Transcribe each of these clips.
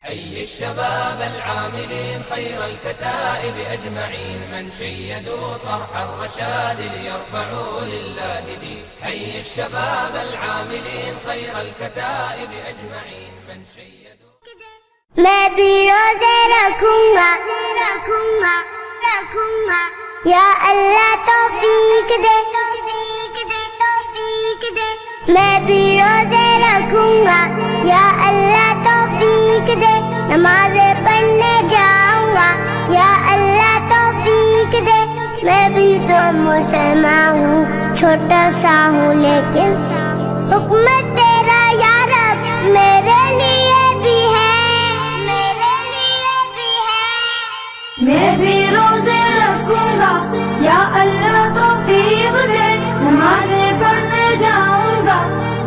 حي الشباب العاملين خير الكتائب أجمعين من شيدوا صرح الرشاد ليرفعوا لله دين. حي الشباب العاملين خير الكتائب أجمعين من شيدوا. میں بھی روزے رکھوں گا یا اللہ توفیق دے میں بھی روزے رکھوں گا یا اللہ توفیق دے نمازیں پڑھنے جاؤں گا یا اللہ توفیق دے میں بھی تو مسلمان ہوں چھوٹا سا ہوں لیکن حکمت تیرا یا رب میرے لیے بھی ہے میں بھی روزے رکھوں گا یا اللہ توفیق دے نمازیں پڑھنے جاؤں گا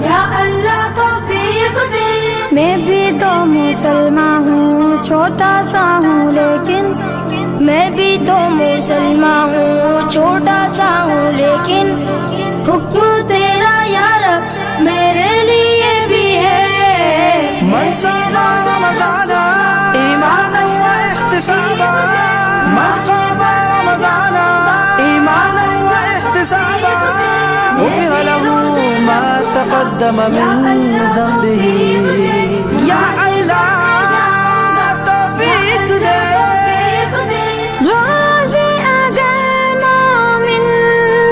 یا اللہ توفیق دے میں بھی تو مسلمان ہوں چھوٹا سا ہوں لیکن میں بھی تو مسلمان ہوں چھوٹا سا ہوں لیکن حکم تیرا یا رب میرے لیے بھی ہے من صام رمضان ایمانا و احتسابا من قام رمضان ایمانا و احتسابا غفر له ما تقدم من ذنبه یا اللہ توفیق دے روزے اگر مومن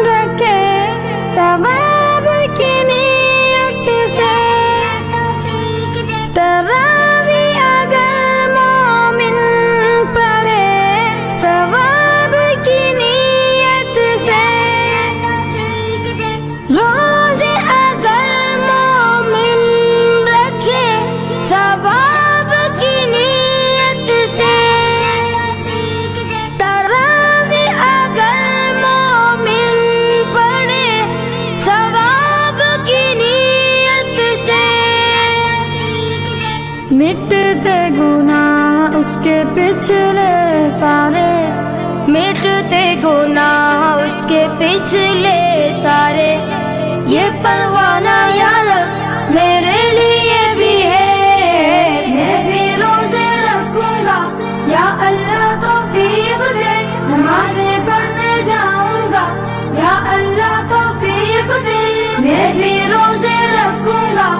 رکھے ثواب کی نیت سے تراوی اگر مومن پڑھے ثواب کی نیت سے روزے اگر مومن رکھے ثواب کی نیت سے تراوی اگر مومن پڑھے ثواب کی نیت سے مٹتے گناہ اس کے پچھلے سارے مٹتے گناہ اس کے پچھلے سارے یہ پروانہ یا رب میرے لیے بھی ہے میں بھی روزے رکھوں گا یا اللہ توفیق دے نمازیں پڑھنے جاؤں گا یا اللہ توفیق دے میں بھی روزے رکھوں گا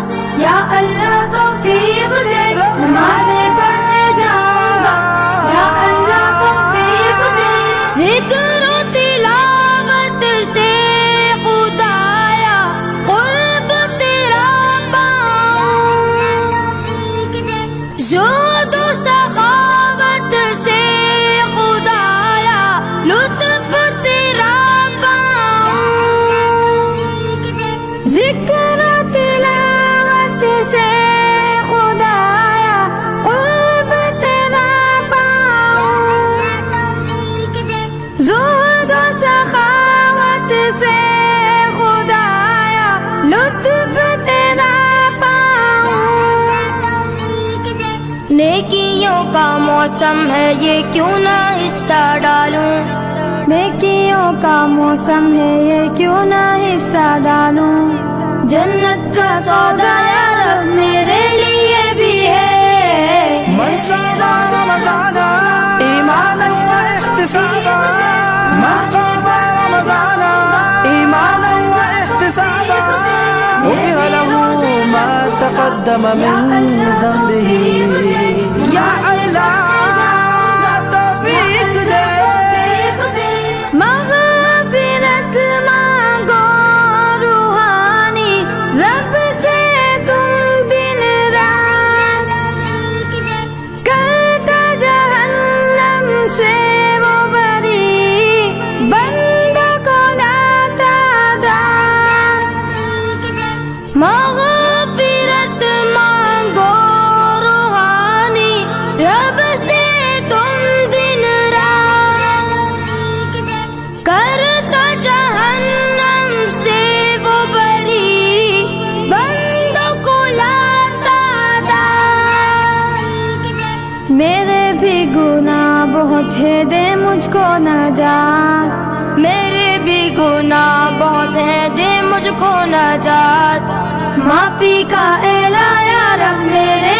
یا اللہ توفیق دے نمازیں پڑھنے جاؤں گا یا اللہ توفیق دے ذکر و تلاوت سے خدایا قرب تیرا پاؤں زہد و سخاوت سے خدایا لطف تیرا پاؤں ذکر و تلاوت سے خدایا قرب تیرا پاؤں زہد و سخاوت سے خدایا لطف تیرا پاؤں نیکیوں کا موسم ہے یہ کیوں نہ حصہ ڈالوں نیکیوں کا موسم ہے یہ کیوں نہ حصہ ڈالوں جنت کا سودا یا رب میرے لیے بھی ہے من صام رمضان ایمانا و احتسابا من قام رمضان ایمانا و احتسابا غفر له ما تقدم من ذنبه یا اللہ توفیق دے مغفرت مانگو روحانی رب سے تم دن رات کرتا جہنم سے وہ بری بندہ کو لاتا دار مغفرت مانگو روحانی رب سے تم دن رات کرتا جہنم سے وہ بری بندوں کو لاتا دار میرے بھی گناہ بہت ہے دے مجھ کو نجات میرے بھی گناہ بہت ہے دے مجھ کو نجات معافی کا اعلان یا رب میرے